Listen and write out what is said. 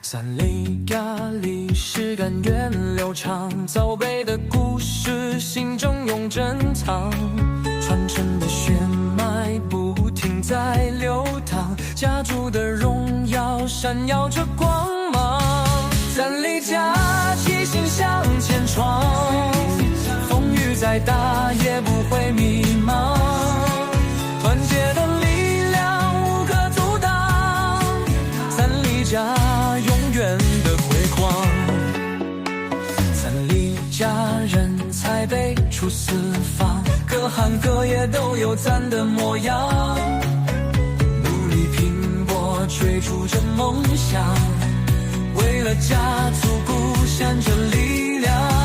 三里咖喱是甘源流长，早辈的故事心中永珍藏，传承的血脉不停在流淌，家族的荣耀闪耀着光芒。三里家齐心向前闯，风雨再大也不会迷茫，团结的力量无可阻挡，三里家永远的辉煌。三里家人才辈出四方，各行各业都有咱的模样，努力拼搏追逐着梦想，为了家族鼓响着力量。